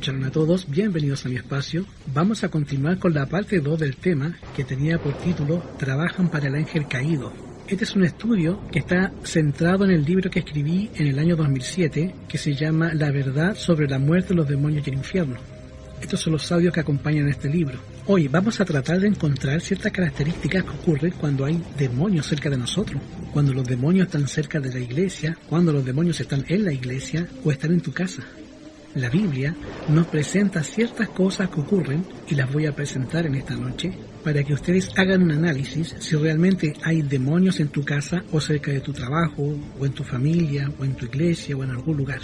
Shalom a todos, bienvenidos a mi espacio. Vamos a continuar con la parte 2 del tema que tenía por título Trabajan para el ángel caído. Este es un estudio que está centrado en el libro que escribí en el año 2007 que se llama La verdad sobre la muerte, los demonios y el infierno. Estos son los audios que acompañan este libro. Hoy vamos a tratar de encontrar ciertas características que ocurren cuando hay demonios cerca de nosotros, cuando los demonios están cerca de la iglesia, cuando los demonios están en la iglesia o están en tu casa. La Biblia nos presenta ciertas cosas que ocurren y las voy a presentar en esta noche para que ustedes hagan un análisis si realmente hay demonios en tu casa o cerca de tu trabajo o en tu familia o en tu iglesia o en algún lugar.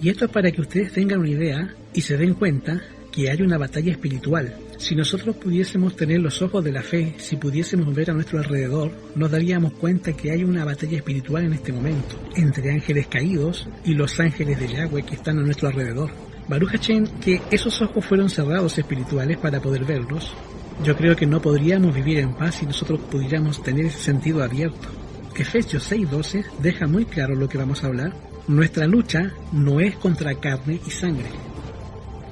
Y esto es para que ustedes tengan una idea y se den cuenta que hay una batalla espiritual. Si nosotros pudiésemos tener los ojos de la fe, si pudiésemos ver a nuestro alrededor, nos daríamos cuenta que hay una batalla espiritual en este momento, entre ángeles caídos y los ángeles de Yahweh que están a nuestro alrededor. Baruch Hashem, que esos ojos fueron cerrados espirituales para poder verlos. Yo creo que no podríamos vivir en paz si nosotros pudiéramos tener ese sentido abierto. Efesios 6:12 deja muy claro lo que vamos a hablar. Nuestra lucha no es contra carne y sangre.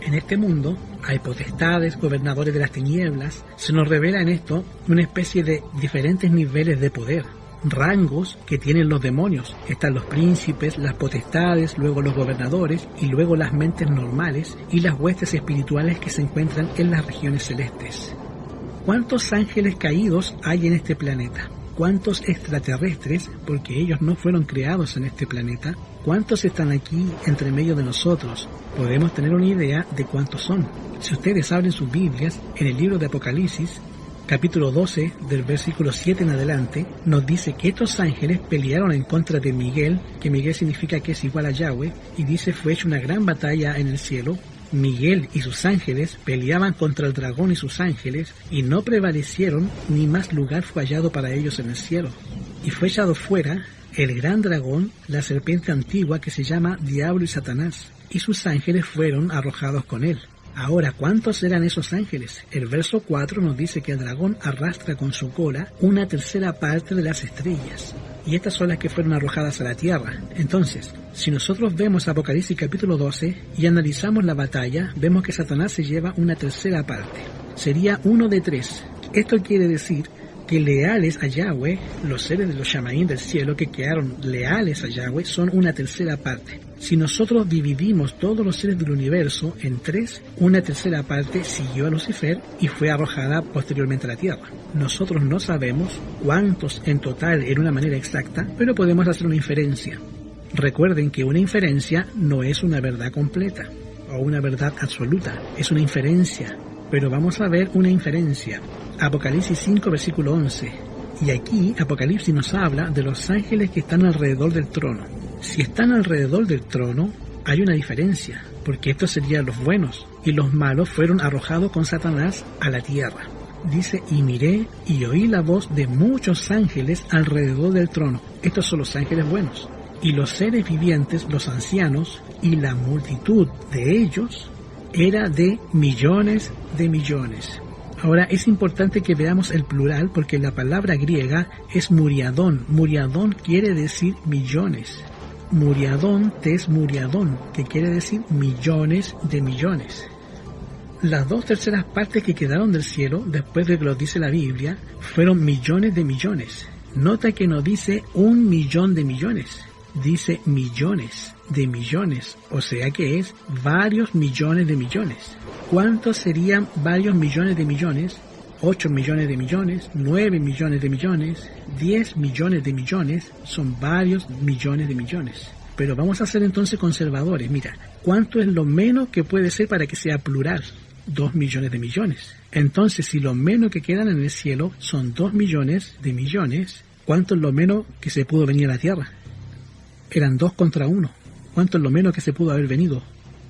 En este mundo hay potestades, gobernadores de las tinieblas. Se nos revela en esto una especie de diferentes niveles de poder, rangos que tienen los demonios. Están los príncipes, las potestades, luego los gobernadores y luego las mentes normales y las huestes espirituales que se encuentran en las regiones celestes. ¿Cuántos ángeles caídos hay en este planeta? ¿Cuántos extraterrestres, porque ellos no fueron creados en este planeta? ¿Cuántos están aquí entre medio de nosotros? Podemos tener una idea de cuántos son. Si ustedes abren sus Biblias, en el libro de Apocalipsis, capítulo 12, del versículo 7 en adelante, nos dice que estos ángeles pelearon en contra de Miguel, que Miguel significa que es igual a Yahweh, y dice fue hecha una gran batalla en el cielo. Miguel y sus ángeles peleaban contra el dragón y sus ángeles, y no prevalecieron, ni más lugar fue hallado para ellos en el cielo. Y fue echado fuera el gran dragón, la serpiente antigua que se llama Diablo y Satanás, y sus ángeles fueron arrojados con él. Ahora, ¿cuántos eran esos ángeles? El verso 4 nos dice que el dragón arrastra con su cola una tercera parte de las estrellas, y estas son las que fueron arrojadas a la tierra. Entonces, si nosotros vemos Apocalipsis capítulo 12 y analizamos la batalla, vemos que Satanás se lleva una tercera parte. Sería 1 de 3. Esto quiere decir que leales a Yahweh, los seres de los Shamaim del cielo que quedaron leales a Yahweh, son una tercera parte. Si nosotros dividimos todos los seres del universo en 3, una tercera parte siguió a Lucifer y fue arrojada posteriormente a la tierra. Nosotros no sabemos cuántos en total en una manera exacta, pero podemos hacer una inferencia. Recuerden que una inferencia no es una verdad completa o una verdad absoluta, es una inferencia. Pero vamos a ver una inferencia. Apocalipsis 5, versículo 11. Y aquí Apocalipsis nos habla de los ángeles que están alrededor del trono. Si están alrededor del trono, hay una diferencia, porque estos serían los buenos, y los malos fueron arrojados con Satanás a la tierra. Dice, y miré y oí la voz de muchos ángeles alrededor del trono. Estos son los ángeles buenos. Y los seres vivientes, los ancianos, y la multitud de ellos, era de millones de millones. Ahora es importante que veamos el plural porque la palabra griega es muriadón. Muriadón quiere decir millones. Muriadón tes muriadón, que quiere decir millones de millones. Las 2/3 partes que quedaron del cielo, después de que lo dice la Biblia, fueron millones de millones. Nota que no dice 1 millón de millones, dice millones de millones, o sea que es varios millones de millones. ¿Cuántos serían varios millones de millones? 8 millones de millones, 9 millones de millones, 10 millones de millones, son varios millones de millones. Pero vamos a ser entonces conservadores. Mira, ¿cuánto es lo menos que puede ser para que sea plural? 2 millones de millones. Entonces, si lo menos que quedan en el cielo son 2 millones de millones, ¿cuánto es lo menos que se pudo venir a la tierra? Eran 2 contra 1. ¿Cuánto es lo menos que se pudo haber venido?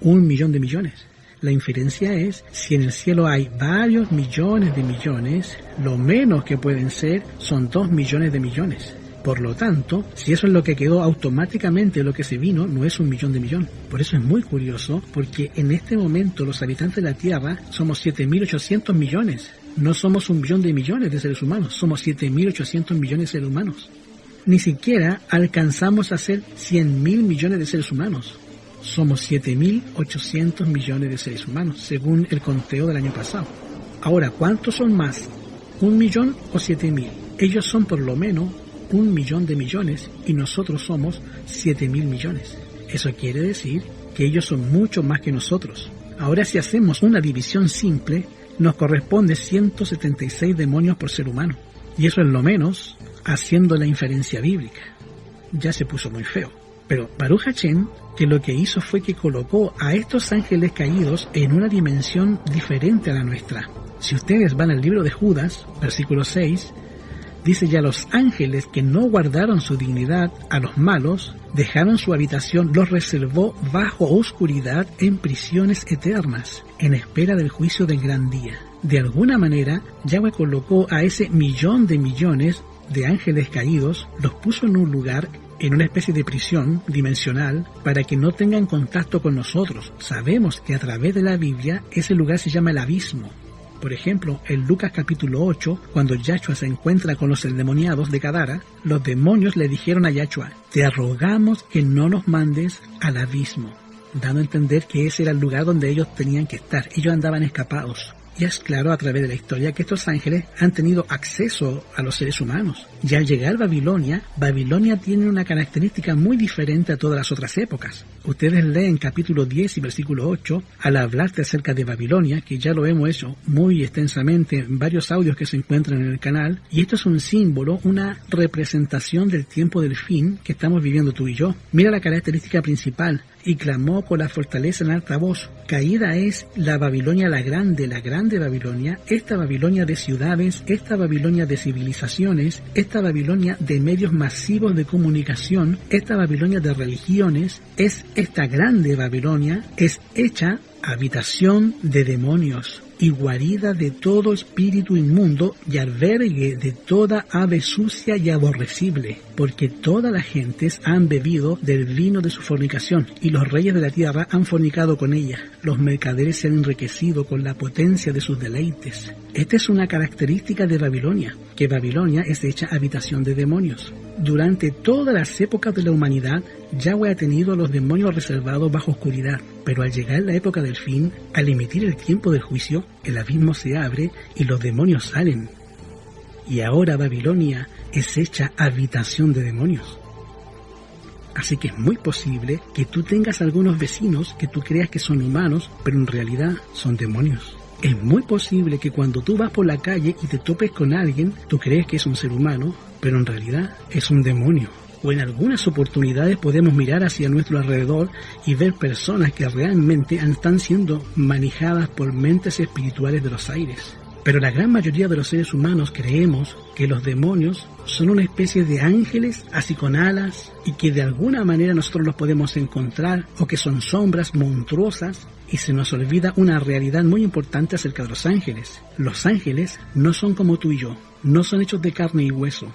1 millón de millones. La inferencia es, si en el cielo hay varios millones de millones, lo menos que pueden ser son 2 millones de millones. Por lo tanto, si eso es lo que quedó automáticamente, lo que se vino no es 1 millón de millón. Por eso es muy curioso, porque en este momento los habitantes de la Tierra somos 7.800 millones. No somos 1 millón de millones de seres humanos, somos 7.800 millones de seres humanos. Ni siquiera alcanzamos a ser 100.000 millones de seres humanos. Somos 7.800 millones de seres humanos, según el conteo del año pasado. Ahora, ¿cuántos son más? ¿1 millón o 7.000? Ellos son por lo menos 1 millón de millones y nosotros somos 7.000 millones. Eso quiere decir que ellos son mucho más que nosotros. Ahora, si hacemos una división simple, nos corresponde 176 demonios por ser humano. Y eso es lo menos haciendo la inferencia bíblica. Ya se puso muy feo. Pero Baruch Hashem, que lo que hizo fue que colocó a estos ángeles caídos en una dimensión diferente a la nuestra. Si ustedes van al libro de Judas, versículo 6, dice: ya los ángeles que no guardaron su dignidad, a los malos, dejaron su habitación, los reservó bajo oscuridad en prisiones eternas, en espera del juicio del gran día. De alguna manera, Yahweh colocó a ese millón de millones de ángeles caídos, los puso en un lugar, en una especie de prisión dimensional, para que no tengan contacto con nosotros. Sabemos que a través de la Biblia ese lugar se llama el abismo. Por ejemplo, en Lucas capítulo 8, cuando Yahshua se encuentra con los endemoniados de Gadara, los demonios le dijeron a Yahshua: te rogamos que no nos mandes al abismo, dando a entender que ese era el lugar donde ellos tenían que estar. Ellos andaban escapados. Y es claro a través de la historia que estos ángeles han tenido acceso a los seres humanos. Y al llegar a Babilonia, Babilonia tiene una característica muy diferente a todas las otras épocas. Ustedes leen capítulo 10 y versículo 8, al hablarte acerca de Babilonia, que ya lo hemos hecho muy extensamente en varios audios que se encuentran en el canal, y esto es un símbolo, una representación del tiempo del fin que estamos viviendo tú y yo. Mira la característica principal: y clamó con la fortaleza en alta voz: caída es la Babilonia la grande Babilonia, esta Babilonia de ciudades, esta Babilonia de civilizaciones, esta Babilonia de medios masivos de comunicación, esta Babilonia de religiones. Es esta grande Babilonia, es hecha habitación de demonios y guarida de todo espíritu inmundo y albergue de toda ave sucia y aborrecible, porque todas las gentes han bebido del vino de su fornicación, y los reyes de la tierra han fornicado con ella. Los mercaderes se han enriquecido con la potencia de sus deleites. Esta es una característica de Babilonia, que Babilonia es hecha habitación de demonios. Durante todas las épocas de la humanidad, Yahweh ha tenido a los demonios reservados bajo oscuridad, pero al llegar la época del fin, al emitir el tiempo del juicio, el abismo se abre y los demonios salen. Y ahora Babilonia es hecha habitación de demonios. Así que es muy posible que tú tengas algunos vecinos que tú creas que son humanos, pero en realidad son demonios. Es muy posible que cuando tú vas por la calle y te topes con alguien, tú crees que es un ser humano, pero en realidad es un demonio. O en algunas oportunidades podemos mirar hacia nuestro alrededor y ver personas que realmente están siendo manejadas por mentes espirituales de los aires. Pero la gran mayoría de los seres humanos creemos que los demonios son una especie de ángeles así con alas y que de alguna manera nosotros los podemos encontrar, o que son sombras monstruosas, y se nos olvida una realidad muy importante acerca de los ángeles. Los ángeles no son como tú y yo, no son hechos de carne y hueso.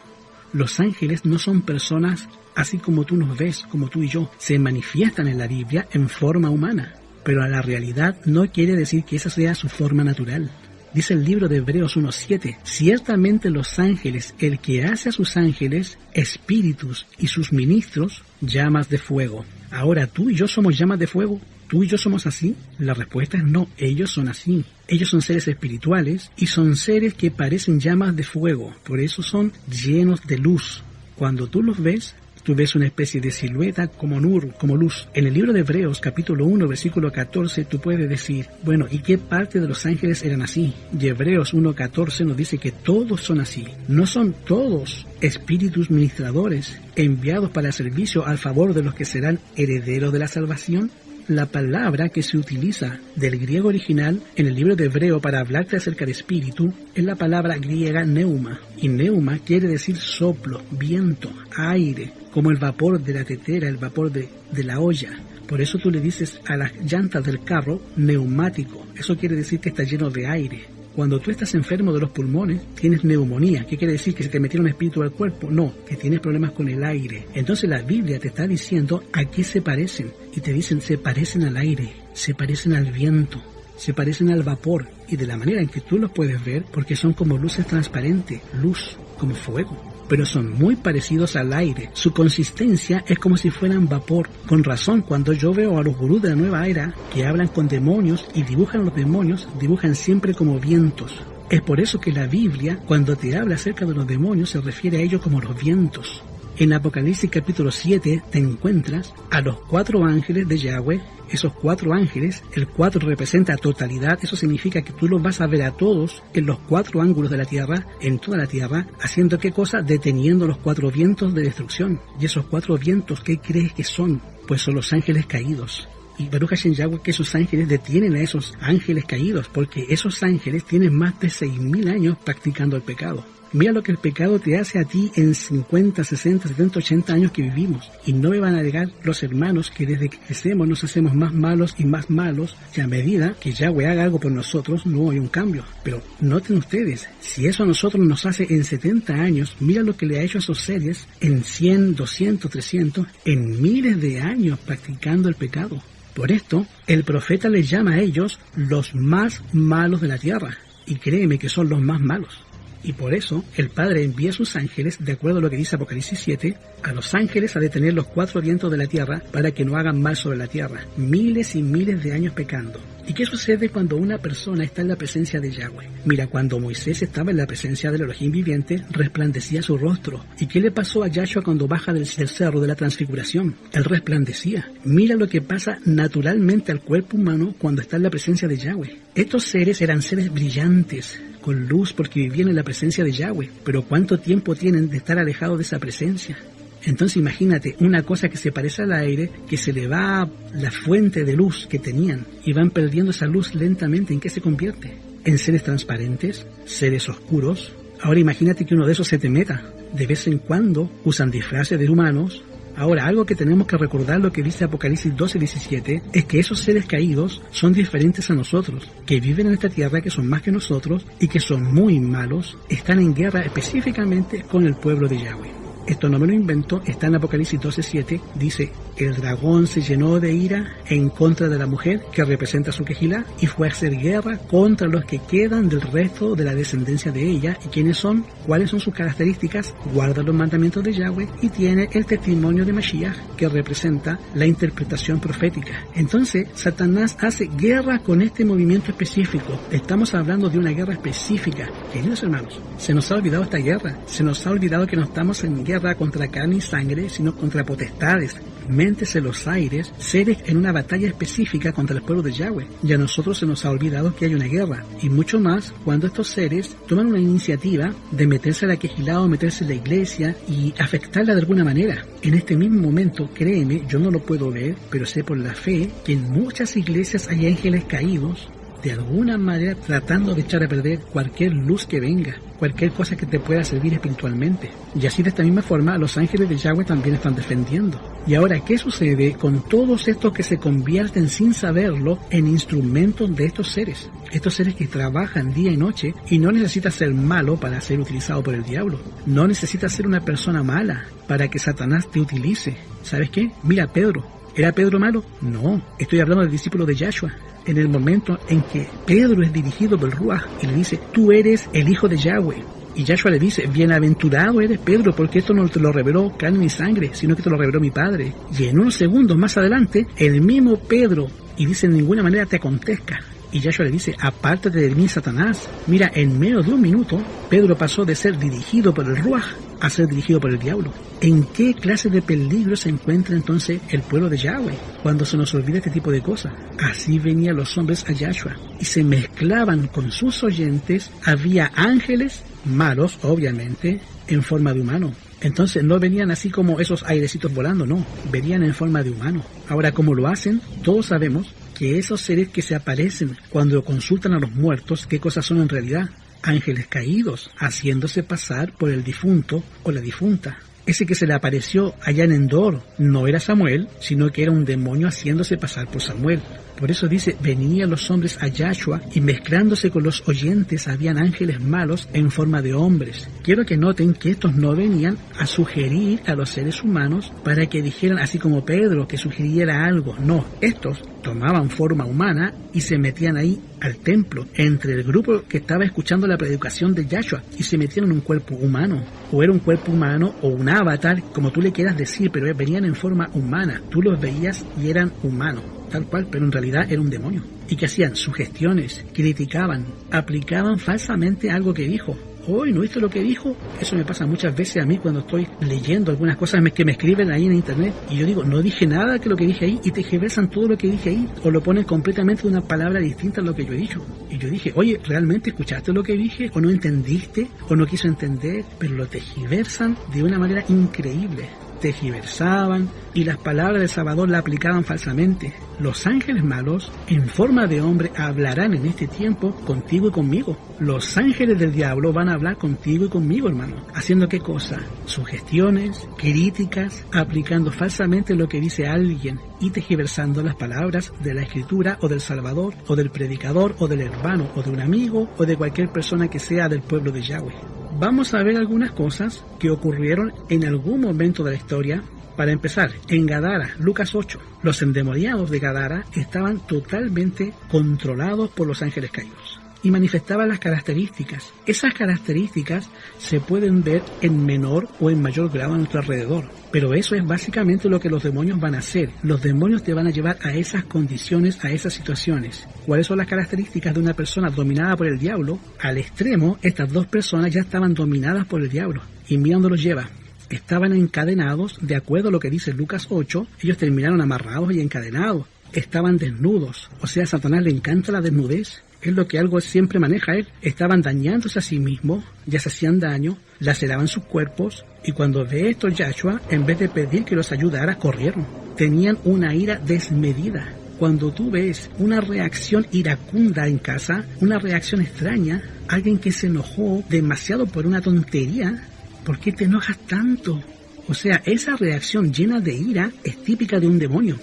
Los ángeles no son personas así como tú nos ves, como tú y yo. Se manifiestan en la Biblia en forma humana, pero a la realidad no quiere decir que esa sea su forma natural. Dice el libro de Hebreos 1:7, ciertamente los ángeles, el que hace a sus ángeles espíritus y sus ministros llamas de fuego. Ahora, ¿tú y yo somos llamas de fuego? ¿Tú y yo somos así? La respuesta es no, ellos son así. Ellos son seres espirituales y son seres que parecen llamas de fuego, por eso son llenos de luz. Cuando tú los ves, tú ves una especie de silueta como nur, como luz. En el libro de Hebreos, capítulo 1, versículo 14, tú puedes decir, bueno, ¿y qué parte de los ángeles eran así? Y Hebreos 1:14 nos dice que todos son así. ¿No son todos espíritus ministradores enviados para el servicio al favor de los que serán herederos de la salvación? La palabra que se utiliza del griego original en el libro de Hebreo para hablarte acerca de espíritu es la palabra griega neuma. Y neuma quiere decir soplo, viento, aire, como el vapor de la tetera, el vapor de la olla. Por eso tú le dices a las llantas del carro neumático. Eso quiere decir que está lleno de aire. Cuando tú estás enfermo de los pulmones, tienes neumonía. ¿Qué quiere decir? ¿Que se te metieron un espíritu al cuerpo? No, que tienes problemas con el aire. Entonces la Biblia te está diciendo a qué se parecen. Y te dicen, se parecen al aire, se parecen al viento, se parecen al vapor. Y de la manera en que tú los puedes ver, porque son como luces transparentes, luz, como fuego. pero son muy parecidos al aire. Su consistencia es como si fueran vapor. Con razón, cuando yo veo a los gurús de la nueva era que hablan con demonios y dibujan los demonios, dibujan siempre como vientos. Es por eso que la Biblia, cuando te habla acerca de los demonios, se refiere a ellos como los vientos. En Apocalipsis capítulo 7 te encuentras a los 4 ángeles de Yahweh. Esos 4 ángeles, el 4 representa totalidad, eso significa que tú los vas a ver a todos en los 4 ángulos de la tierra, en toda la tierra, haciendo ¿qué cosa? Deteniendo los 4 vientos de destrucción. Y esos 4 vientos, ¿qué crees que son? Pues son los ángeles caídos. Y Baruch Hashem Yahweh, que esos ángeles detienen a esos ángeles caídos, porque esos ángeles tienen más de 6.000 años practicando el pecado. Mira lo que el pecado te hace a ti en 50, 60, 70, 80 años que vivimos. Y no me van a negar los hermanos que desde que crecemos nos hacemos más malos y más malos. Y a medida que Yahweh haga algo por nosotros, no hay un cambio. Pero noten ustedes, si eso a nosotros nos hace en 70 años, mira lo que le ha hecho a esos seres en 100, 200, 300, en miles de años practicando el pecado. Por esto, el profeta les llama a ellos los más malos de la tierra. Y créeme que son los más malos. Y por eso el Padre envía a sus ángeles, de acuerdo a lo que dice Apocalipsis 7, a los ángeles a detener los 4 vientos de la tierra para que no hagan mal sobre la tierra. Miles y miles de años pecando. ¿Y qué sucede cuando una persona está en la presencia de Yahweh? Mira, cuando Moisés estaba en la presencia del Elohim viviente, resplandecía su rostro. ¿Y qué le pasó a Yahshua cuando baja del cerro de la transfiguración? Él resplandecía. Mira lo que pasa naturalmente al cuerpo humano cuando está en la presencia de Yahweh. Estos seres eran seres brillantes, con luz porque vivían en la presencia de Yahweh. Pero ¿cuánto tiempo tienen de estar alejados de esa presencia? Entonces imagínate una cosa que se parece al aire, que se le va la fuente de luz que tenían y van perdiendo esa luz lentamente. ¿En qué se convierte? En seres transparentes, seres oscuros. Ahora imagínate que uno de esos se te meta. De vez en cuando usan disfraces de humanos. Ahora, algo que tenemos que recordar, lo que dice Apocalipsis 12:17, es que esos seres caídos son diferentes a nosotros, que viven en esta tierra, que son más que nosotros y que son muy malos, están en guerra específicamente con el pueblo de Yahweh. Esto no me lo invento, está en Apocalipsis 12:7, dice: el dragón se llenó de ira en contra de la mujer que representa su quejilá y fue a hacer guerra contra los que quedan del resto de la descendencia de ella. ¿Y quiénes son? ¿Cuáles son sus características? Guarda los mandamientos de Yahweh y tiene el testimonio de Mashiach, que representa la interpretación profética. Entonces, Satanás hace guerra con este movimiento específico. Estamos hablando de una guerra específica. Queridos hermanos, se nos ha olvidado esta guerra. Se nos ha olvidado que no estamos en guerra contra carne y sangre, sino contra potestades, mentes en los aires, seres en una batalla específica contra el pueblo de Yahweh. Y a nosotros se nos ha olvidado que hay una guerra, y mucho más cuando estos seres toman una iniciativa de meterse a la quejilá o meterse en la iglesia y afectarla de alguna manera. En este mismo momento, créeme, yo no lo puedo ver, pero sé por la fe que en muchas iglesias hay ángeles caídos, de alguna manera tratando de echar a perder cualquier luz que venga, cualquier cosa que te pueda servir espiritualmente. Y así de esta misma forma los ángeles de Yahweh también están defendiendo. Y ahora, ¿qué sucede con todos estos que se convierten sin saberlo en instrumentos de estos seres? Estos seres que trabajan día y noche, y no necesitas ser malo para ser utilizado por el diablo. No necesitas ser una persona mala para que Satanás te utilice. ¿Sabes qué? Mira a Pedro. ¿Era Pedro malo? No, estoy hablando del discípulo de Yahshua. En el momento en que Pedro es dirigido por el Ruach y le dice: tú eres el hijo de Yahweh. Y Yahshua le dice: bienaventurado eres Pedro, porque esto no te lo reveló carne ni sangre, sino que te lo reveló mi Padre. Y en unos segundos más adelante, el mismo Pedro, y dice: en ninguna manera te acontezca. Y Yahshua le dice: apártate de mí, Satanás. Mira, en menos de un minuto, Pedro pasó de ser dirigido por el Ruach a ser dirigido por el diablo. ¿En qué clase de peligro se encuentra entonces el pueblo de Yahweh cuando se nos olvida este tipo de cosas? Así venían los hombres a Yahshua y se mezclaban con sus oyentes. Había ángeles malos, obviamente, en forma de humano. Entonces no venían así como esos airecitos volando, no, venían en forma de humano. Ahora, ¿cómo lo hacen? Todos sabemos que esos seres que se aparecen cuando consultan a los muertos, ¿qué cosas son en realidad? Ángeles caídos, haciéndose pasar por el difunto o la difunta. Ese que se le apareció allá en Endor no era Samuel, sino que era un demonio haciéndose pasar por Samuel. Por eso dice, venían los hombres a Yahshua y mezclándose con los oyentes habían ángeles malos en forma de hombres. Quiero que noten que estos no venían a sugerir a los seres humanos para que dijeran, así como Pedro, que sugiriera algo. No, estos tomaban forma humana y se metían ahí al templo, entre el grupo que estaba escuchando la predicación de Yahshua, y se metían en un cuerpo humano, o era un cuerpo humano o un avatar, como tú le quieras decir, pero venían en forma humana. Tú los veías y eran humanos, tal cual, pero en realidad era un demonio. Y que hacían sugestiones, criticaban, aplicaban falsamente algo que dijo. Hoy no viste lo que dijo. Eso me pasa muchas veces a mí cuando estoy leyendo algunas cosas que me escriben ahí en internet y yo digo, no dije nada que lo que dije ahí, y te tergiversan todo lo que dije ahí o lo ponen completamente una palabra distinta a lo que yo he dicho. Y yo dije, oye, ¿realmente escuchaste lo que dije? ¿O no entendiste? ¿O no quiso entender? Pero lo tergiversan de una manera increíble. Tergiversaban y las palabras del Salvador la aplicaban falsamente. Los ángeles malos, en forma de hombre, hablarán en este tiempo contigo y conmigo. Los ángeles del diablo van a hablar contigo y conmigo, hermano. ¿Haciendo qué cosa? Sugestiones, críticas, aplicando falsamente lo que dice alguien y tergiversando las palabras de la Escritura o del Salvador o del predicador o del hermano o de un amigo o de cualquier persona que sea del pueblo de Yahweh. Vamos a ver algunas cosas que ocurrieron en algún momento de la historia. Para empezar, en Gadara, Lucas 8, los endemoniados de Gadara estaban totalmente controlados por los ángeles caídos y manifestaban las características. Esas características se pueden ver en menor o en mayor grado a nuestro alrededor, pero eso es básicamente lo que los demonios van a hacer. Los demonios te van a llevar a esas condiciones, a esas situaciones. ¿Cuáles son las características de una persona dominada por el diablo? Al extremo, estas dos personas ya estaban dominadas por el diablo. Y mira dónde los lleva. Estaban encadenados, de acuerdo a lo que dice Lucas 8, ellos terminaron amarrados y encadenados. Estaban desnudos, o sea, a Satanás le encanta la desnudez. Es lo que algo siempre maneja él. Estaban dañándose a sí mismos, ya se hacían daño, laceraban sus cuerpos, y cuando ve esto Yahshua, en vez de pedir que los ayudara, corrieron. Tenían una ira desmedida. Cuando tú ves una reacción iracunda en casa, una reacción extraña, alguien que se enojó demasiado por una tontería, ¿por qué te enojas tanto? O sea, esa reacción llena de ira es típica de un demonio.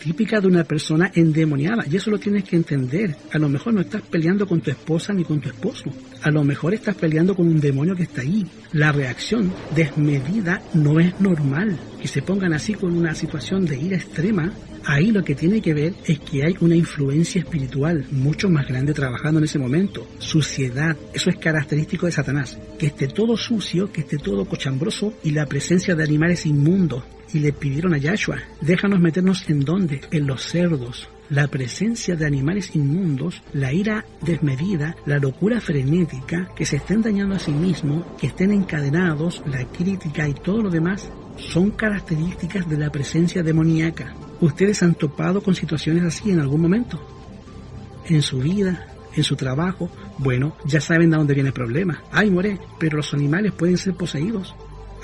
Típica de una persona endemoniada, y eso lo tienes que entender. A lo mejor no estás peleando con tu esposa ni con tu esposo, a lo mejor estás peleando con un demonio que está ahí. La reacción desmedida no es normal, que se pongan así con una situación de ira extrema. Ahí lo que tiene que ver es que hay una influencia espiritual mucho más grande trabajando en ese momento. Suciedad, eso es característico de Satanás, que esté todo sucio, que esté todo cochambroso, y la presencia de animales inmundos. Y le pidieron a Yahshua, déjanos meternos ¿en dónde? En los cerdos. La presencia de animales inmundos, la ira desmedida, la locura frenética, que se estén dañando a sí mismos, que estén encadenados, la crítica y todo lo demás, son características de la presencia demoníaca. ¿Ustedes han topado con situaciones así en algún momento? ¿En su vida? ¿En su trabajo? Bueno, ya saben de dónde viene el problema. Ay, more, pero los animales pueden ser poseídos.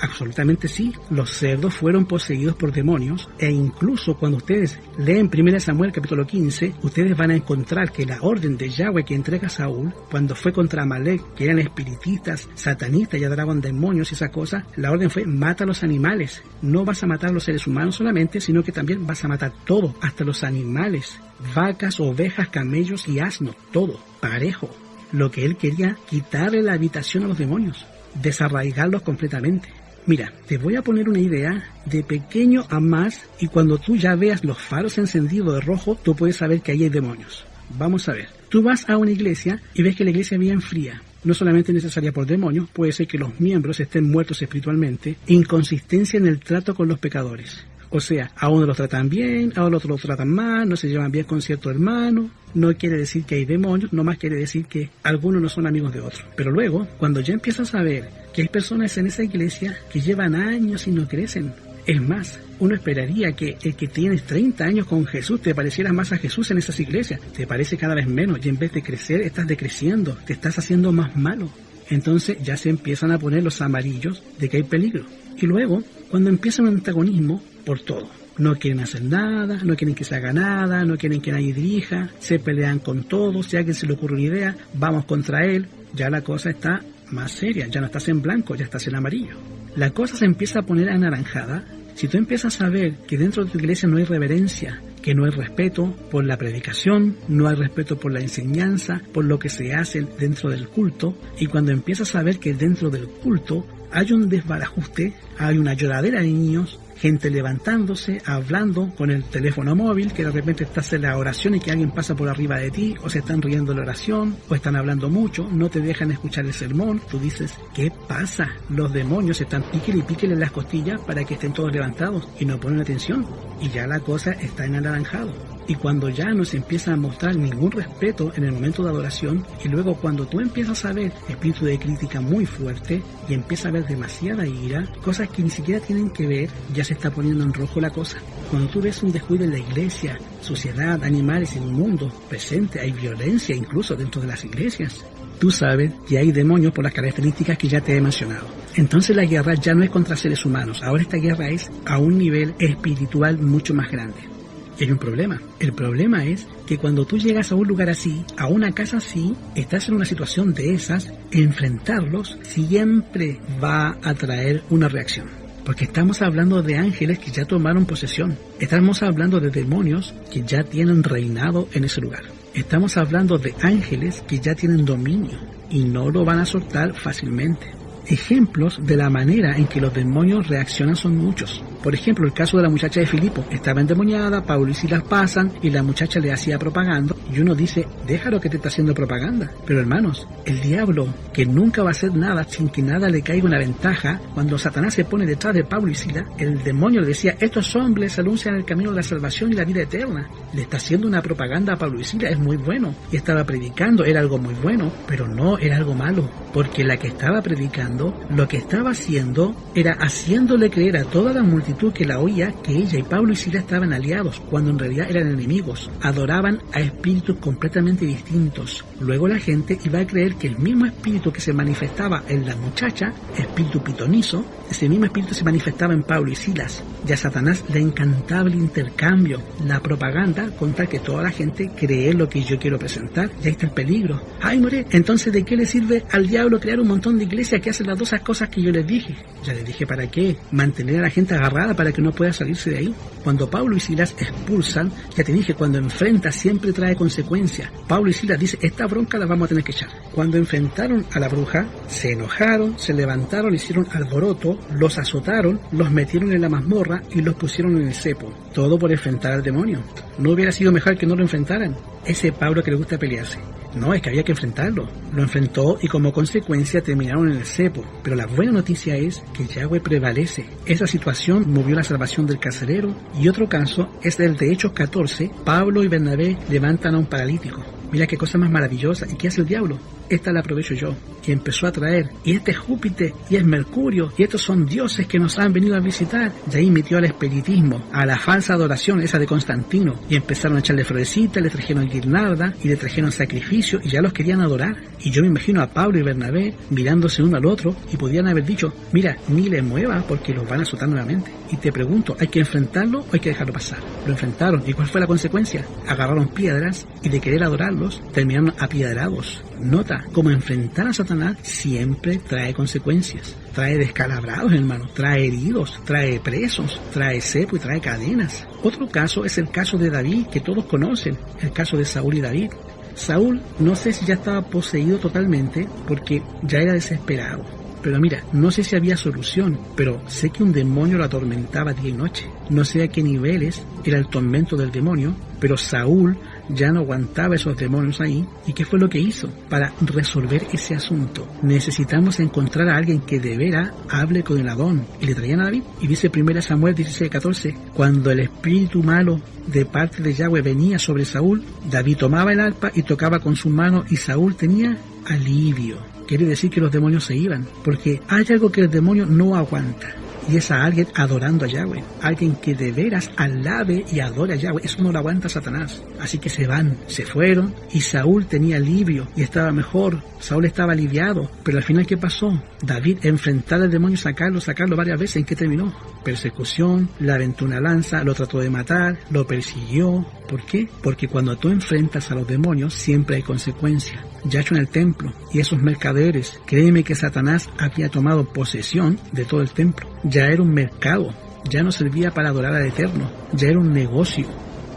Absolutamente sí, los cerdos fueron poseídos por demonios, e incluso cuando ustedes leen 1 Samuel capítulo 15, ustedes van a encontrar que la orden de Yahweh que entrega a Saúl, cuando fue contra Amalek, que eran espiritistas, satanistas y adoraban demonios y esa cosa, la orden fue mata a los animales. No vas a matar a los seres humanos solamente, sino que también vas a matar todo, hasta los animales, vacas, ovejas, camellos y asnos, todo, parejo. Lo que él quería, quitarle la habitación a los demonios, desarraigarlos completamente. Mira, te voy a poner una idea de pequeño a más, y cuando tú ya veas los faros encendidos de rojo, tú puedes saber que ahí hay demonios. Vamos a ver. Tú vas a una iglesia y ves que la iglesia es bien fría. No solamente necesaria por demonios, puede ser que los miembros estén muertos espiritualmente. Inconsistencia en el trato con los pecadores. O sea, a uno los tratan bien, a otros los tratan mal, no se llevan bien con cierto hermano. No quiere decir que hay demonios, nomás quiere decir que algunos no son amigos de otros. Pero luego, cuando ya empiezas a ver que hay personas en esa iglesia que llevan años y no crecen. Es más, uno esperaría que el que tienes 30 años con Jesús te pareciera más a Jesús en esas iglesias. Te parece cada vez menos, y en vez de crecer, estás decreciendo, te estás haciendo más malo. Entonces ya se empiezan a poner los amarillos de que hay peligro. Y luego, cuando empieza un antagonismo por todo. No quieren hacer nada, no quieren que se haga nada, no quieren que nadie dirija, se pelean con todos, si a alguien se le ocurre una idea, vamos contra él. Ya la cosa está más seria, ya no estás en blanco, ya estás en amarillo. La cosa se empieza a poner anaranjada si tú empiezas a ver que dentro de tu iglesia no hay reverencia, que no hay respeto por la predicación, no hay respeto por la enseñanza, por lo que se hace dentro del culto, y cuando empiezas a ver que dentro del culto hay un desbarajuste, hay una lloradera de niños, gente levantándose, hablando con el teléfono móvil, que de repente estás en la oración y que alguien pasa por arriba de ti, o se están riendo de la oración, o están hablando mucho, no te dejan escuchar el sermón. Tú dices, ¿qué pasa? Los demonios están píquele y píquele en las costillas para que estén todos levantados y no ponen atención, y ya la cosa está en anaranjado. Y cuando ya no se empieza a mostrar ningún respeto en el momento de adoración, y luego cuando tú empiezas a ver espíritu de crítica muy fuerte y empiezas a ver demasiada ira, cosas que ni siquiera tienen que ver, ya se está poniendo en rojo la cosa. Cuando tú ves un descuido en la iglesia, suciedad, animales en el mundo presente, hay violencia incluso dentro de las iglesias, tú sabes que hay demonios por las características que ya te he mencionado. Entonces la guerra ya no es contra seres humanos, ahora esta guerra es a un nivel espiritual mucho más grande. Y hay un problema. El problema es que cuando tú llegas a un lugar así, a una casa así, estás en una situación de esas, enfrentarlos siempre va a traer una reacción. Porque estamos hablando de ángeles que ya tomaron posesión. Estamos hablando de demonios que ya tienen reinado en ese lugar. Estamos hablando de ángeles que ya tienen dominio y no lo van a soltar fácilmente. Ejemplos de la manera en que los demonios reaccionan son muchos. Por ejemplo, el caso de la muchacha de Filipo. Estaba endemoniada, Pablo y Silas pasan y la muchacha le hacía propaganda. Y uno dice, déjalo que te está haciendo propaganda. Pero hermanos, el diablo, que nunca va a hacer nada sin que nada le caiga una ventaja, cuando Satanás se pone detrás de Pablo y Silas, el demonio le decía, estos hombres anuncian el camino de la salvación y la vida eterna. Le está haciendo una propaganda a Pablo y Silas, es muy bueno. Y estaba predicando, era algo muy bueno, pero no era algo malo. Porque la que estaba predicando, lo que estaba haciendo era haciéndole creer a toda la multitud que la oía que ella y Pablo y Silas estaban aliados, cuando en realidad eran enemigos. Adoraban a espíritus completamente distintos. Luego la gente iba a creer que el mismo espíritu que se manifestaba en la muchacha, espíritu pitonizo, ese mismo espíritu se manifestaba en Pablo y Silas. Y a Satanás le encantaba el intercambio, la propaganda, con tal que toda la gente cree lo que yo quiero presentar. Y ahí está el peligro. Ay, more, entonces ¿de qué le sirve al diablo crear un montón de iglesias que hacen las dos cosas que yo les dije? Ya les dije, ¿para qué? Mantener a la gente agarrada para que no pueda salirse de ahí. Cuando Pablo y Silas expulsan, ya te dije, cuando enfrenta siempre trae consecuencias. Pablo y Silas dicen, esta bronca la vamos a tener que echar. Cuando enfrentaron a la bruja, se enojaron, se levantaron, hicieron alboroto, los azotaron, los metieron en la mazmorra y los pusieron en el cepo. Todo por enfrentar al demonio. ¿No hubiera sido mejor que no lo enfrentaran? Ese Pablo que le gusta pelearse. No, es que había que enfrentarlo. Lo enfrentó y como consecuencia terminaron en el cepo. Pero la buena noticia es que Yahweh prevalece. Esa situación movió la salvación del carcelero. Y otro caso es el de Hechos 14. Pablo y Bernabé levantan a un paralítico. Mira qué cosa más maravillosa. ¿Y qué hace el diablo? Esta la aprovecho yo. Y empezó a traer. Y este es Júpiter, y es Mercurio, y estos son dioses que nos han venido a visitar. Y ahí metió al espiritismo, a la falsa adoración, esa de Constantino. Y empezaron a echarle florecitas, le trajeron guirnalda, y le trajeron sacrificio, y ya los querían adorar. Y yo me imagino a Pablo y Bernabé mirándose uno al otro, y podían haber dicho, mira, ni le mueva porque los van a azotar nuevamente. Y te pregunto, ¿hay que enfrentarlo o hay que dejarlo pasar? Lo enfrentaron. ¿Y cuál fue la consecuencia? Agarraron piedras, y de querer adorarlos, terminaron apiedrados. Nota, como enfrentar a Satanás siempre trae consecuencias. Trae descalabrados, hermano, trae heridos, trae presos, trae cepo y trae cadenas. Otro caso es el caso de David, que todos conocen, el caso de Saúl y David. Saúl, no sé si ya estaba poseído totalmente, porque ya era desesperado. Pero mira, no sé si había solución, pero sé que un demonio lo atormentaba día y noche. No sé a qué niveles era el tormento del demonio, pero Saúl ya no aguantaba esos demonios ahí. ¿Y qué fue lo que hizo? Para resolver ese asunto, necesitamos encontrar a alguien que de veras hable con el Adón. Y le traían a David. Y dice 1 Samuel 16:14, cuando el espíritu malo de parte de Yahweh venía sobre Saúl, David tomaba el arpa y tocaba con su mano, y Saúl tenía alivio. Quiere decir que los demonios se iban, porque hay algo que el demonio no aguanta, y es a alguien adorando a Yahweh, alguien que de veras alabe y adore a Yahweh. Eso no lo aguanta Satanás. Así que se van, se fueron, y Saúl tenía alivio y estaba mejor. Saúl estaba aliviado, pero al final ¿qué pasó? David enfrentar al demonio, sacarlo varias veces. ¿En qué terminó? Persecución, le aventó una lanza, lo trató de matar, lo persiguió. ¿Por qué? Porque cuando tú enfrentas a los demonios siempre hay consecuencias. Ya hecho en el templo, y esos mercaderes, créeme que Satanás había tomado posesión de todo el templo. Ya era un mercado, ya no servía para adorar al Eterno, ya era un negocio.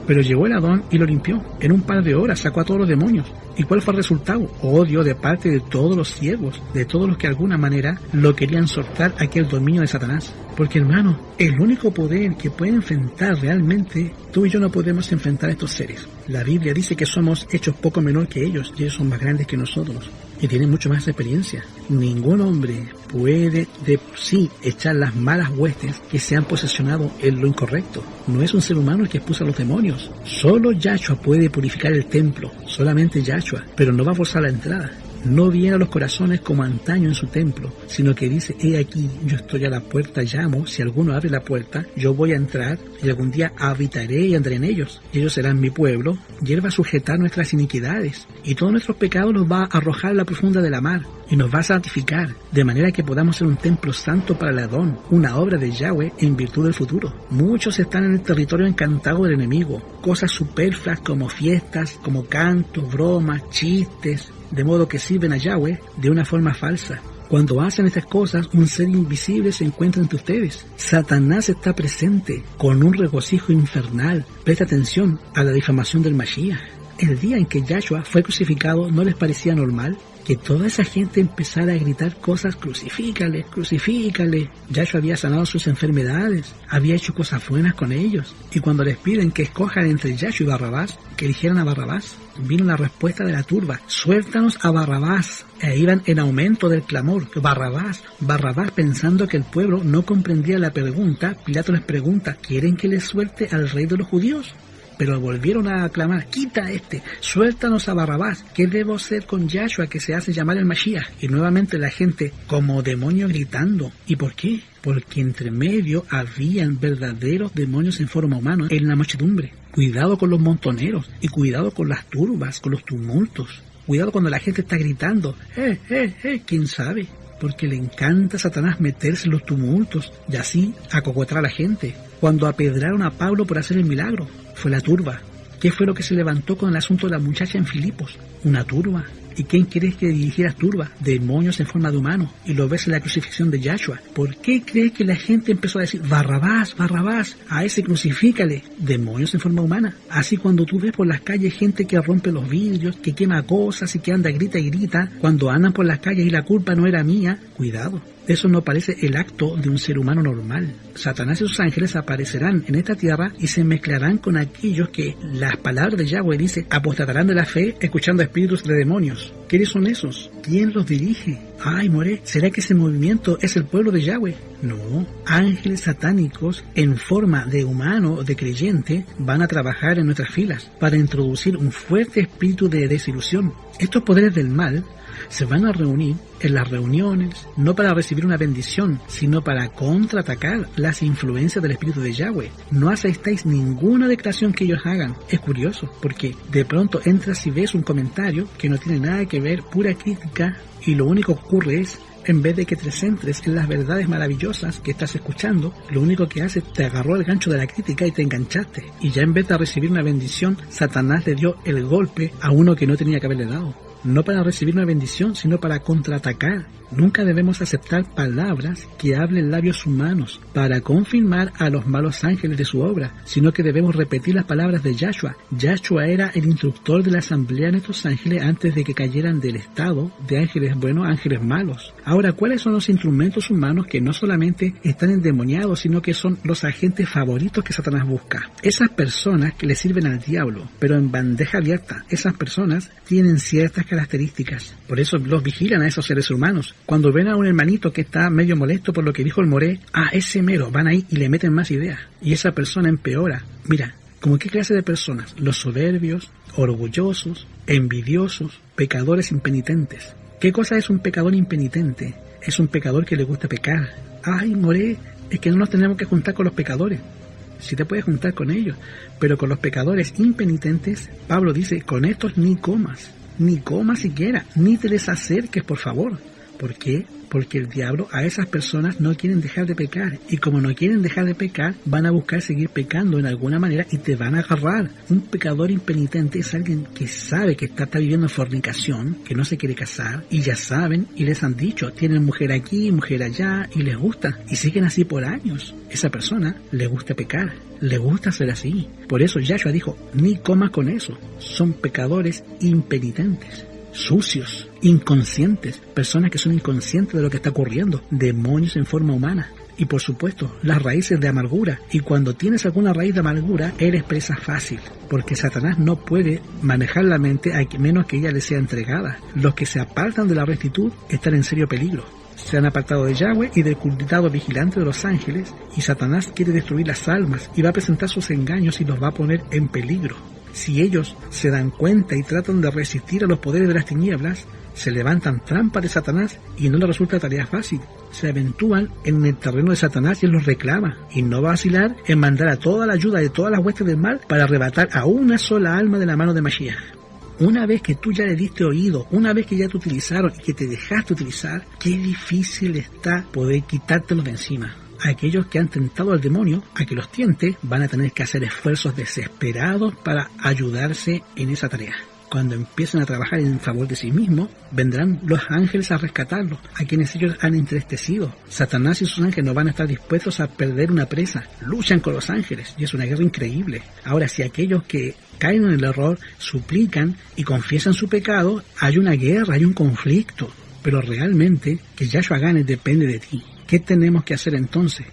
Pero llegó el Adón y lo limpió. En un par de horas sacó a todos los demonios. ¿Y cuál fue el resultado? Odio de parte de todos los siervos, de todos los que de alguna manera lo querían soltar aquel dominio de Satanás. Porque hermano, el único poder que puede enfrentar realmente, tú y yo no podemos enfrentar a estos seres. La Biblia dice que somos hechos poco menor que ellos y ellos son más grandes que nosotros y tienen mucho más experiencia. Ningún hombre puede de por sí echar las malas huestes que se han posesionado en lo incorrecto. No es un ser humano el que expulsa a los demonios. Solo Yahshua puede purificar el templo, solamente Yahshua, pero no va a forzar la entrada. No viene a los corazones como antaño en su templo, sino que dice, he aquí, yo estoy a la puerta, llamo, si alguno abre la puerta, yo voy a entrar, y algún día habitaré y andaré en ellos, y ellos serán mi pueblo, y él va a sujetar nuestras iniquidades, y todos nuestros pecados los va a arrojar a la profunda de la mar, y nos va a santificar, de manera que podamos ser un templo santo para el Adón, una obra de Yahweh en virtud del futuro. Muchos están en el territorio encantado del enemigo, cosas superfluas como fiestas, como cantos, bromas, chistes, de modo que sirven a Yahweh de una forma falsa. Cuando hacen estas cosas, un ser invisible se encuentra entre ustedes. Satanás está presente con un regocijo infernal. Presta atención a la difamación del Mashiach. El día en que Yahshua fue crucificado, ¿no les parecía normal que toda esa gente empezara a gritar cosas? Crucifícale, crucifícale. Yahshua había sanado sus enfermedades, había hecho cosas buenas con ellos. Y cuando les piden que escojan entre Yahshua y Barrabás, que eligieran a Barrabás, vino la respuesta de la turba: suéltanos a Barrabás. E iban en aumento del clamor: Barrabás, Barrabás. Pensando que el pueblo no comprendía la pregunta, Pilato les pregunta: ¿quieren que les suelte al rey de los judíos? Pero volvieron a aclamar: quita a este, suéltanos a Barrabás. ¿Qué debo hacer con Yahshua, que se hace llamar el Mashiach? Y nuevamente la gente como demonio gritando. ¿Y por qué? Porque entre medio habían verdaderos demonios en forma humana en la muchedumbre. Cuidado con los montoneros y cuidado con las turbas, con los tumultos. Cuidado cuando la gente está gritando. ¿Quién sabe? Porque le encanta a Satanás meterse en los tumultos y así acogotar a la gente. Cuando apedraron a Pablo por hacer el milagro, fue la turba. ¿Qué fue lo que se levantó con el asunto de la muchacha en Filipos? Una turba. ¿Y quién crees que dirigiera turba? Demonios en forma de humano. Y lo ves en la crucifixión de Yahshua. ¿Por qué crees que la gente empezó a decir: Barrabás, Barrabás, a ese crucifícale? Demonios en forma humana. Así cuando tú ves por las calles gente que rompe los vidrios, que quema cosas y que anda grita y grita, cuando andan por las calles y la culpa no era mía, cuidado. Eso no parece el acto de un ser humano normal. Satanás y sus ángeles aparecerán en esta tierra y se mezclarán con aquellos que, las palabras de Yahweh dice, apostatarán de la fe escuchando espíritus de demonios. ¿Quiénes son esos? ¿Quién los dirige? Ay, more, ¿será que ese movimiento es el pueblo de Yahweh? No, ángeles satánicos en forma de humano, de creyente, van a trabajar en nuestras filas para introducir un fuerte espíritu de desilusión. Estos poderes del mal se van a reunir en las reuniones, no para recibir una bendición, sino para contraatacar las influencias del Espíritu de Yahweh. No aceptáis ninguna declaración que ellos hagan. Es curioso, porque de pronto entras y ves un comentario que no tiene nada que ver, pura crítica, y lo único que ocurre es, en vez de que te centres en las verdades maravillosas que estás escuchando, lo único que hace, te agarró el gancho de la crítica y te enganchaste. Y ya en vez de recibir una bendición, Satanás le dio el golpe a uno que no tenía que haberle dado. No para recibir una bendición, sino para contraatacar. Nunca debemos aceptar palabras que hablen labios humanos para confirmar a los malos ángeles de su obra, sino que debemos repetir las palabras de Yahshua. Yahshua era el instructor de la asamblea de estos ángeles antes de que cayeran del estado de ángeles buenos a ángeles malos. Ahora, ¿cuáles son los instrumentos humanos que no solamente están endemoniados, sino que son los agentes favoritos que Satanás busca? Esas personas que le sirven al diablo, pero en bandeja abierta. Esas personas tienen ciertas características. Por eso los vigilan a esos seres humanos. Cuando ven a un hermanito que está medio molesto por lo que dijo el moré, ese mero, van ahí y le meten más ideas. Y esa persona empeora. Mira, ¿cómo qué clase de personas? Los soberbios, orgullosos, envidiosos, pecadores impenitentes. ¿Qué cosa es un pecador impenitente? Es un pecador que le gusta pecar. Ay, moré, es que no nos tenemos que juntar con los pecadores. Sí te puedes juntar con ellos, pero con los pecadores impenitentes, Pablo dice, con estos ni comas siquiera, ni te les acerques, por favor, ¿Por qué? Porque el diablo a esas personas no quieren dejar de pecar, y como no quieren dejar de pecar, van a buscar seguir pecando en alguna manera y te van a agarrar. Un pecador impenitente es alguien que sabe que está viviendo en fornicación, que no se quiere casar, y ya saben y les han dicho, tienen mujer aquí, mujer allá, y les gusta, y siguen así por años. Esa persona le gusta pecar, le gusta ser así. Por eso Yahshua dijo, ni comas con eso. Son pecadores impenitentes, sucios, inconscientes, personas que son inconscientes de lo que está ocurriendo, demonios en forma humana. Y por supuesto, las raíces de amargura. Y cuando tienes alguna raíz de amargura, eres presa fácil, porque Satanás no puede manejar la mente a menos que ella le sea entregada. Los que se apartan de la rectitud están en serio peligro. Se han apartado de Yahweh y del cuidado vigilante de los ángeles, y Satanás quiere destruir las almas y va a presentar sus engaños y los va a poner en peligro. Si ellos se dan cuenta y tratan de resistir a los poderes de las tinieblas, se levantan trampas de Satanás y no les resulta tarea fácil. Se aventúan en el terreno de Satanás y él los reclama, y no va a vacilar en mandar a toda la ayuda de todas las huestes del mal para arrebatar a una sola alma de la mano de Mashiach. Una vez que tú ya le diste oído, una vez que ya te utilizaron y que te dejaste utilizar, qué difícil está poder quitártelos de encima. Aquellos que han tentado al demonio a que los tiente van a tener que hacer esfuerzos desesperados para ayudarse en esa tarea. Cuando empiecen a trabajar en favor de sí mismos, vendrán los ángeles a rescatarlos, a quienes ellos han entristecido. Satanás y sus ángeles no van a estar dispuestos a perder una presa. Luchan con los ángeles y es una guerra increíble. Ahora, si aquellos que caen en el error suplican y confiesan su pecado, hay una guerra, hay un conflicto. Pero realmente, que Yahshua gane depende de ti. ¿Qué tenemos que hacer entonces?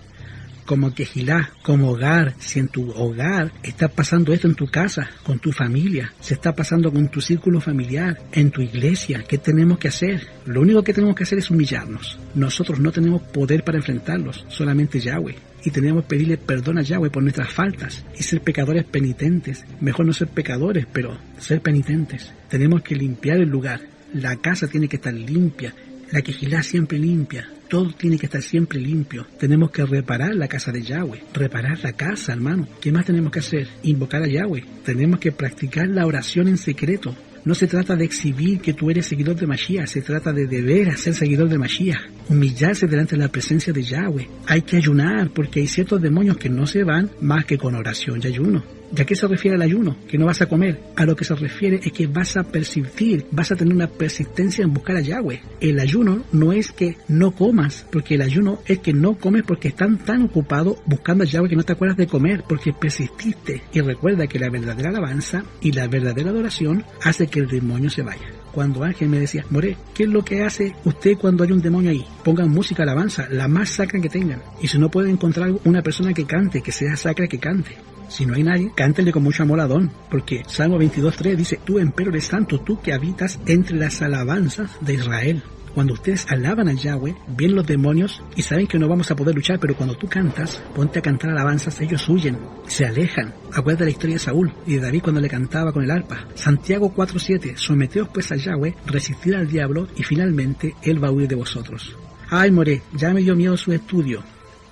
Como Quejilá, como hogar, si en tu hogar está pasando esto en tu casa, con tu familia, se está pasando con tu círculo familiar, en tu iglesia, ¿qué tenemos que hacer? Lo único que tenemos que hacer es humillarnos. Nosotros no tenemos poder para enfrentarlos, solamente Yahweh. Y tenemos que pedirle perdón a Yahweh por nuestras faltas y ser pecadores penitentes. Mejor no ser pecadores, pero ser penitentes. Tenemos que limpiar el lugar. La casa tiene que estar limpia. La Quejilá siempre limpia. Todo tiene que estar siempre limpio. Tenemos que reparar la casa de Yahweh. Reparar la casa, hermano. ¿Qué más tenemos que hacer? Invocar a Yahweh. Tenemos que practicar la oración en secreto. No se trata de exhibir que tú eres seguidor de Mashiach. Se trata de deber ser seguidor de Mashiach. Humillarse delante de la presencia de Yahweh. Hay que ayunar porque hay ciertos demonios que no se van más que con oración y ayuno. ¿Y a qué se refiere el ayuno? Que no vas a comer. A lo que se refiere es que vas a persistir, vas a tener una persistencia en buscar a Yahweh. El ayuno no es que no comas, porque el ayuno es que no comes porque estás tan ocupado buscando a Yahweh que no te acuerdas de comer, porque persististe. Y recuerda que la verdadera alabanza y la verdadera adoración hace que el demonio se vaya. Cuando Ángel me decía, More, ¿qué es lo que hace usted cuando hay un demonio ahí? Pongan música alabanza, la más sacra que tengan. Y si no pueden encontrar una persona que cante, que sea sacra, que cante. Si no hay nadie, cántele con mucho amor a Adón, porque Salmo 22.3 dice, tú empero eres santo, tú que habitas entre las alabanzas de Israel. Cuando ustedes alaban a Yahweh, vienen los demonios y saben que no vamos a poder luchar, pero cuando tú cantas, ponte a cantar alabanzas, ellos huyen, se alejan. Acuérdate la historia de Saúl y de David cuando le cantaba con el arpa. Santiago 4.7, someteos pues a Yahweh, resistid al diablo y finalmente él va a huir de vosotros. Ay, More, ya me dio miedo su estudio.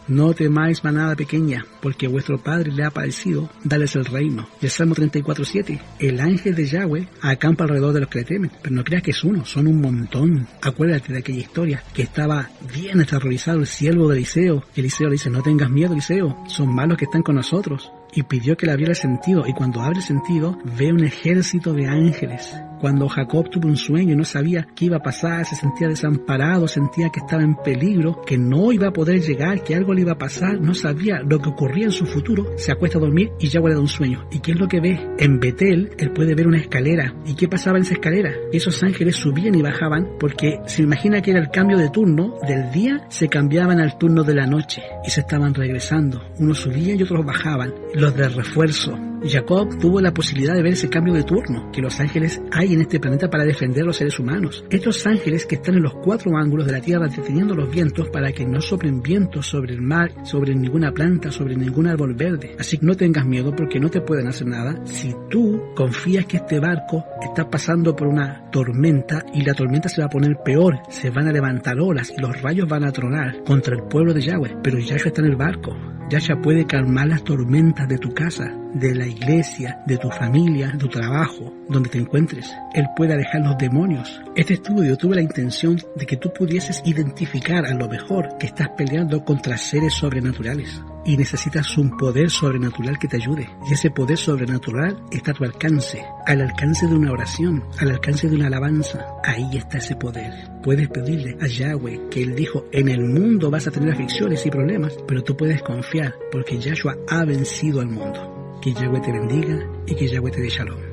No temáis manada pequeña, porque vuestro Padre le ha parecido darles el reino. Y el Salmo 34.7, el ángel de Yahweh acampa alrededor de los que le temen, pero no creas que es uno, son un montón. Acuérdate de aquella historia, que estaba bien aterrorizado el siervo de Eliseo. Y Eliseo le dice, no tengas miedo, Eliseo, son malos que están con nosotros. Y pidió que le abriera el sentido, y cuando abre el sentido, ve un ejército de ángeles. Cuando Jacob tuvo un sueño y no sabía qué iba a pasar, se sentía desamparado, sentía que estaba en peligro, que no iba a poder llegar, que algo le iba a pasar, no sabía lo que ocurría en su futuro, se acuesta a dormir y Yahweh le da un sueño. ¿Y qué es lo que ve? En Betel, él puede ver una escalera. ¿Y qué pasaba en esa escalera? Esos ángeles subían y bajaban, porque se imagina que era el cambio de turno del día, se cambiaban al turno de la noche, y se estaban regresando. Unos subían y otros bajaban. Los de refuerzo. Jacob tuvo la posibilidad de ver ese cambio de turno que los ángeles hay en este planeta para defender a los seres humanos. Estos ángeles que están en los cuatro ángulos de la tierra deteniendo los vientos para que no soplen vientos sobre el mar, sobre ninguna planta, sobre ningún árbol verde. Así que no tengas miedo porque no te pueden hacer nada si tú confías que este barco está pasando por una tormenta y la tormenta se va a poner peor, se van a levantar olas y los rayos van a tronar contra el pueblo de Yahweh, pero Yahshua está en el barco. Yahshua puede calmar las tormentas de tu casa, de la iglesia, de tu familia, de tu trabajo, donde te encuentres. Él puede alejar los demonios. Este estudio tuvo la intención de que tú pudieses identificar a lo mejor que estás peleando contra seres sobrenaturales y necesitas un poder sobrenatural que te ayude. Y ese poder sobrenatural está a tu alcance, al alcance de una oración, al alcance de una alabanza. Ahí está ese poder. Puedes pedirle a Yahweh, que Él dijo, en el mundo vas a tener aflicciones y problemas, pero tú puedes confiar porque Yahshua ha vencido al mundo. Que Yahweh te bendiga y que Yahweh te dé shalom.